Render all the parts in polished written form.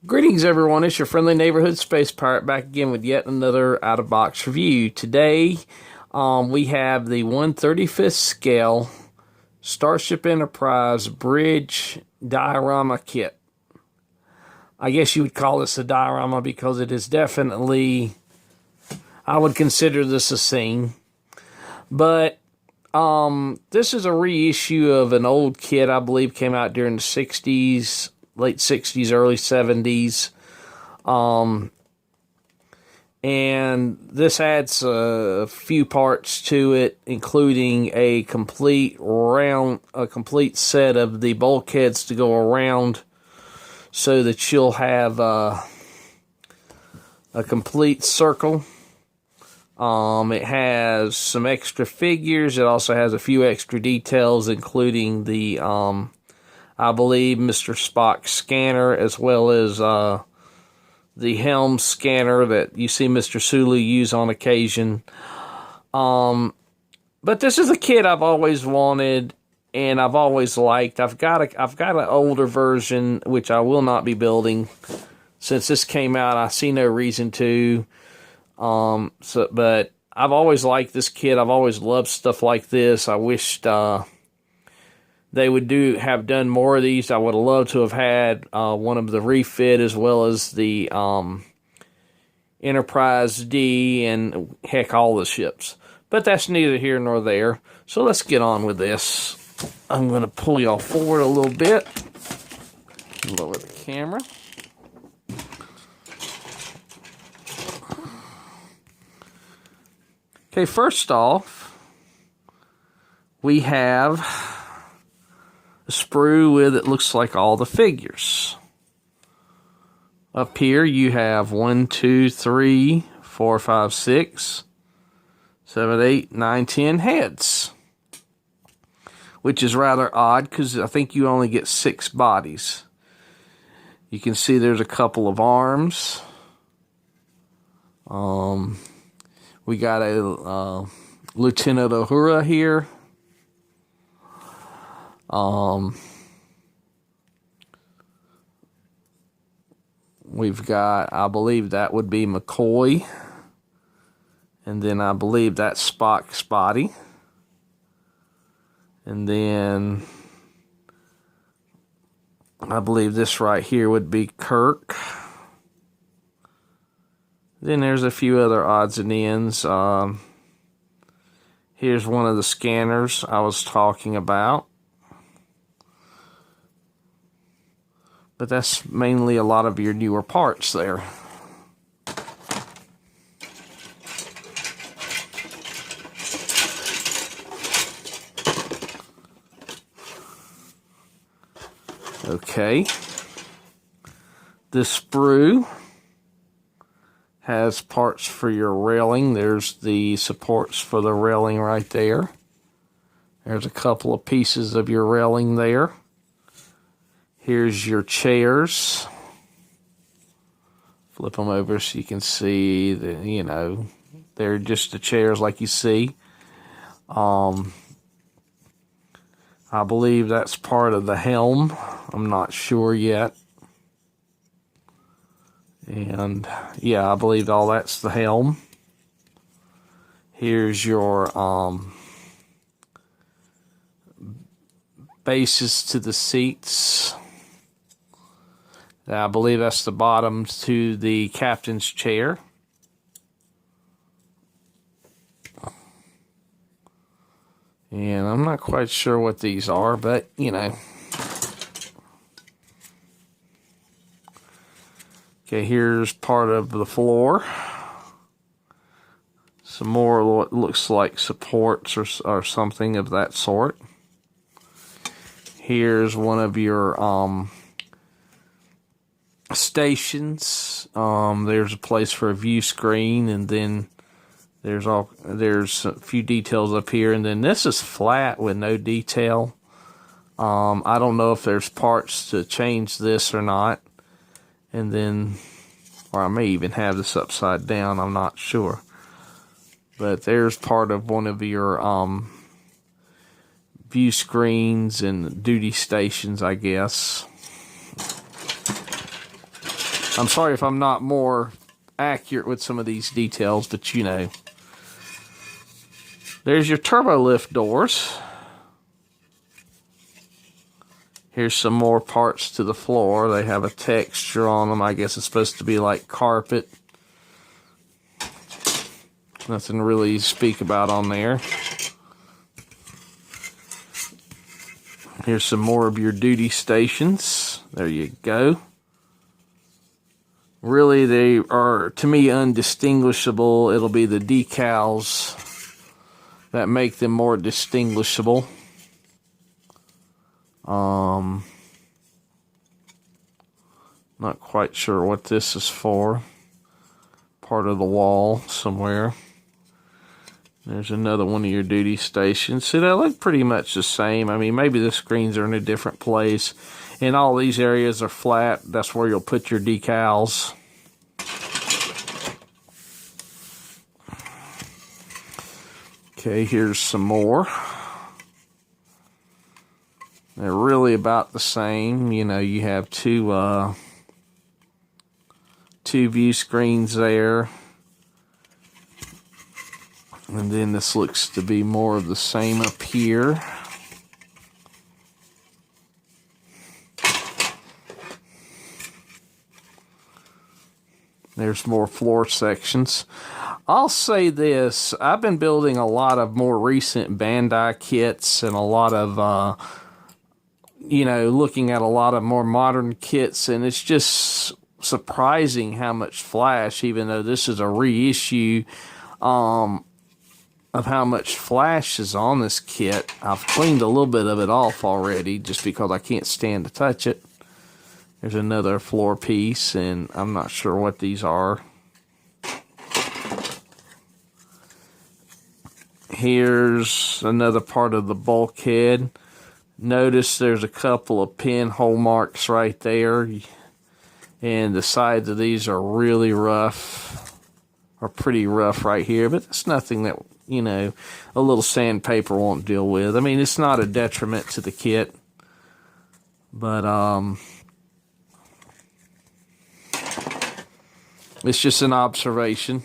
Greetings, everyone. It's your friendly neighborhood space pirate back again with yet another out-of-box review. Today, we have the 1/35th scale Starship Enterprise Bridge Diorama Kit. I guess you would call this a diorama because it is definitely, I would consider this a scene. But this is a reissue of an old kit I believe came out during the 60s, late 60s, early 70s. And this adds a few parts to it, including a complete set of the bulkheads to go around so that you'll have a complete circle. It has some extra figures. It also has a few extra details, including the I believe Mr. Spock's scanner, as well as the helm scanner that you see Mr. Sulu use on occasion. But this is a kit I've always wanted and I've always liked. I've got an older version which I will not be building since this came out. I see no reason to. But I've always liked this kit. I've always loved stuff like this. I wished they would have done more of these. I would have loved to have had one of the refit as well as the Enterprise D and heck, all the ships. But that's neither here nor there. So let's get on with this. I'm going to pull y'all forward a little bit. Lower the camera. Okay, first off, we have a sprue with, it looks like, all the figures. Up here you have 1, 2, 3, 4, 5, 6, 7, 8, 9, 10 heads. Which is rather odd because I think you only get 6 bodies. You can see there's a couple of arms. We got a Lieutenant Uhura here. We've got, I believe that would be McCoy. And then I believe that's Spock's body. And then I believe this right here would be Kirk. Then there's a few other odds and ends. Here's one of the scanners I was talking about. But that's mainly a lot of your newer parts there. Okay. This sprue has parts for your railing. There's the supports for the railing right there. There's a couple of pieces of your railing there. Here's your chairs. Flip them over so you can see that, you know, they're just the chairs like you see. I believe that's part of the helm. I'm not sure yet. And yeah, I believe all that's the helm. Here's your bases to the seats. I believe that's the bottoms to the captain's chair. And I'm not quite sure what these are, but you know. Okay, here's part of the floor. Some more what looks like supports or something of that sort. Here's one of your stations. There's a place for a view screen, and then there's a few details up here, and then this is flat with no detail. I don't know if there's parts to change this or not. And then, or I may even have this upside down, I'm not sure. But there's part of one of your view screens and duty stations, I guess. I'm sorry if I'm not more accurate with some of these details, but you know. There's your turbo lift doors. Here's some more parts to the floor. They have a texture on them. I guess it's supposed to be like carpet. Nothing really to speak about on there. Here's some more of your duty stations. There you go. Really, they are, to me, undistinguishable. It'll be the decals that make them more distinguishable. Not quite sure what this is for. Part of the wall somewhere. There's another one of your duty stations. See, they look pretty much the same. I mean, maybe the screens are in a different place. And all these areas are flat. That's where you'll put your decals. Okay, here's some more. They're really about the same. You know, you have two view screens there. And then this looks to be more of the same up here. There's more floor sections. I'll say this, I've been building a lot of more recent Bandai kits and a lot of, you know, looking at a lot of more modern kits, and it's just surprising how much flash, even though this is a reissue, of how much flash is on this kit. I've cleaned a little bit of it off already just because I can't stand to touch it. There's another floor piece, and I'm not sure what these are. Here's another part of the bulkhead. Notice there's a couple of pinhole marks right there. And the sides of these are really rough. Or pretty rough right here. But it's nothing that, you know, a little sandpaper won't deal with. I mean, it's not a detriment to the kit. But, it's just an observation.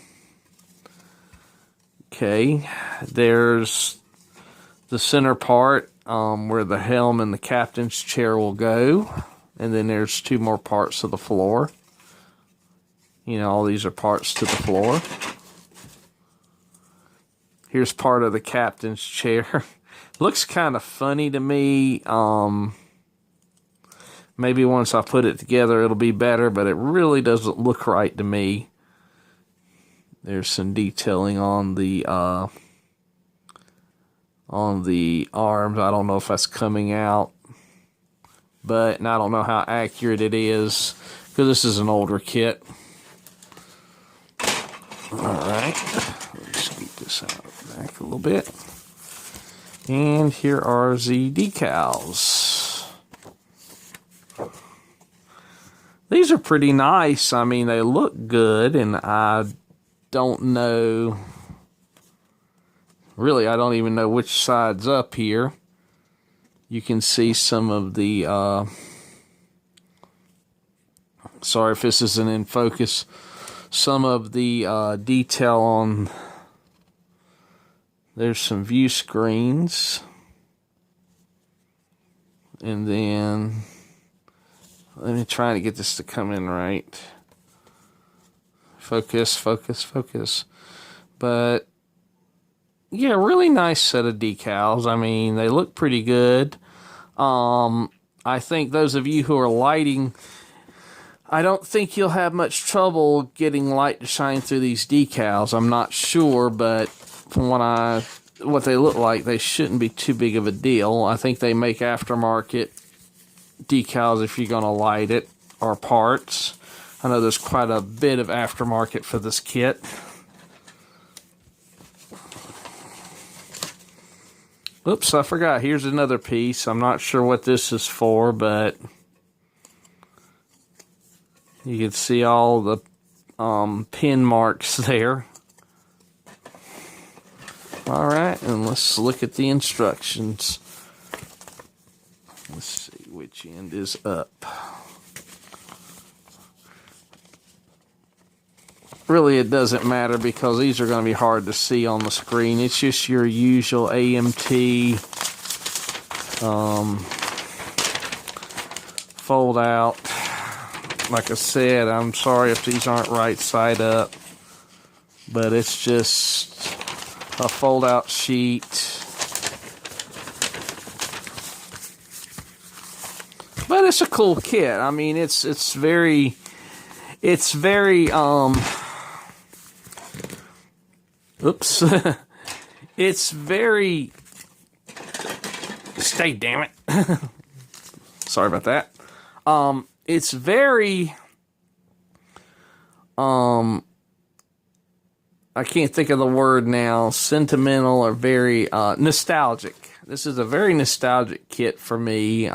Okay, there's the center part where the helm and the captain's chair will go. And then there's two more parts of the floor. You know, all these are parts to the floor. Here's part of the captain's chair. Looks kind of funny to me. Maybe once I put it together it'll be better, but it really doesn't look right to me. There's some detailing on the arms. I don't know if that's coming out, but and I don't know how accurate it is because this is an older kit. All right, let's scoot this out back a little bit. And here are the decals. These are pretty nice. I mean, they look good, and I don't know. Really, I don't even know which side's up here. You can see some of the, sorry if this isn't in focus, some of the detail on, there's some view screens. And then, let me try to get this to come in right. Focus, focus, focus. But, yeah, really nice set of decals. I mean, they look pretty good. I think those of you who are lighting, I don't think you'll have much trouble getting light to shine through these decals. I'm not sure, but from what they look like, they shouldn't be too big of a deal. I think they make aftermarket decals if you're going to light it, or parts. I know there's quite a bit of aftermarket for this kit. Oops, I forgot. Here's another piece. I'm not sure what this is for, but you can see all the pin marks there. All right, and let's look at the instructions. Let's see which end is up. really it doesn't matter because these are going to be hard to see on the screen. It's just your usual AMT fold out. Like I said, I'm sorry if these aren't right side up, but it's just a fold out sheet. But it's a cool kit. I mean, it's very oops. It's very, stay, damn it. Sorry about that. It's very, I can't think of the word now, sentimental or very, nostalgic. This is a very nostalgic kit for me.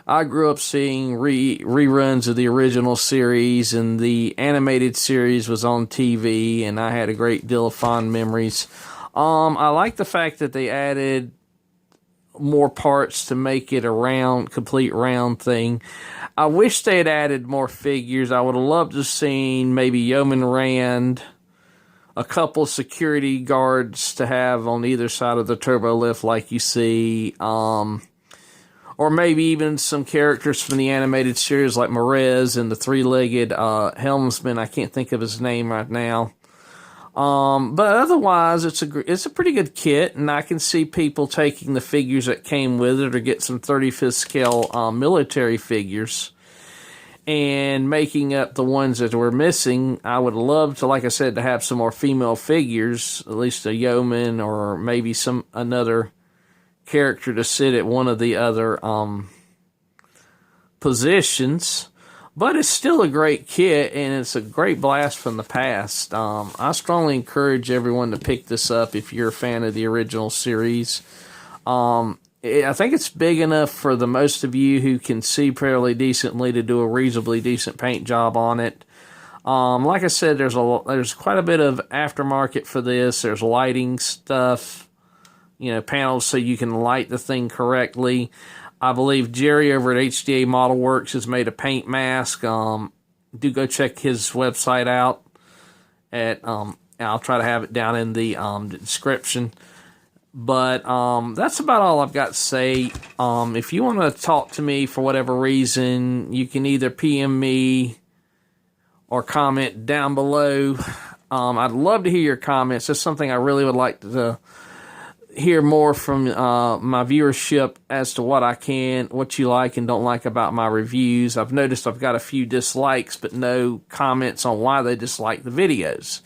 I grew up seeing reruns of the original series, and the animated series was on TV, and I had a great deal of fond memories. I like the fact that they added more parts to make it a complete round thing. I wish they had added more figures. I would have loved to have seen maybe Yeoman Rand, a couple security guards to have on either side of the turbo lift like you see, or maybe even some characters from the animated series like Merez and the three-legged helmsman. I can't think of his name right now. But otherwise, it's a pretty good kit, and I can see people taking the figures that came with it or get some 35th scale military figures and making up the ones that were missing. I would love to, like I said, to have some more female figures, at least a yeoman or maybe another character to sit at one of the other positions. But it's still a great kit, and it's a great blast from the past. I strongly encourage everyone to pick this up if you're a fan of the original series. I think it's big enough for the most of you who can see fairly decently to do a reasonably decent paint job on it. Like I said, there's quite a bit of aftermarket for this. There's lighting stuff, panels so you can light the thing correctly. I believe Jerry over at HDA Model Works has made a paint mask. Do go check his website out. I'll try to have it down in the description. But that's about all I've got to say. If you want to talk to me for whatever reason, you can either PM me or comment down below. I'd love to hear your comments. That's something I really would like to hear more from my viewership as to what you like and don't like about my reviews. I've noticed I've got a few dislikes, but no comments on why they dislike the videos.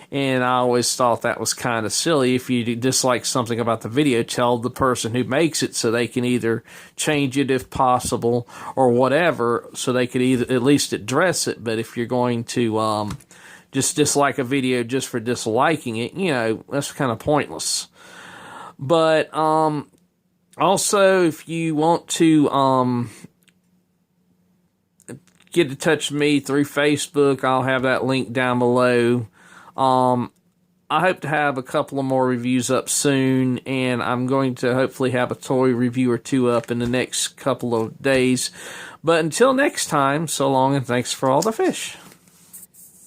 And I always thought that was kind of silly. If you dislike something about the video, tell the person who makes it so they can either change it if possible or whatever, so they could either at least address it. But if you're going to just dislike a video just for disliking it, that's kind of pointless. But also, if you want to get in touch with me through Facebook, I'll have that link down below. I hope to have a couple of more reviews up soon, and I'm going to hopefully have a toy review or two up in the next couple of days. But until next time, so long and thanks for all the fish.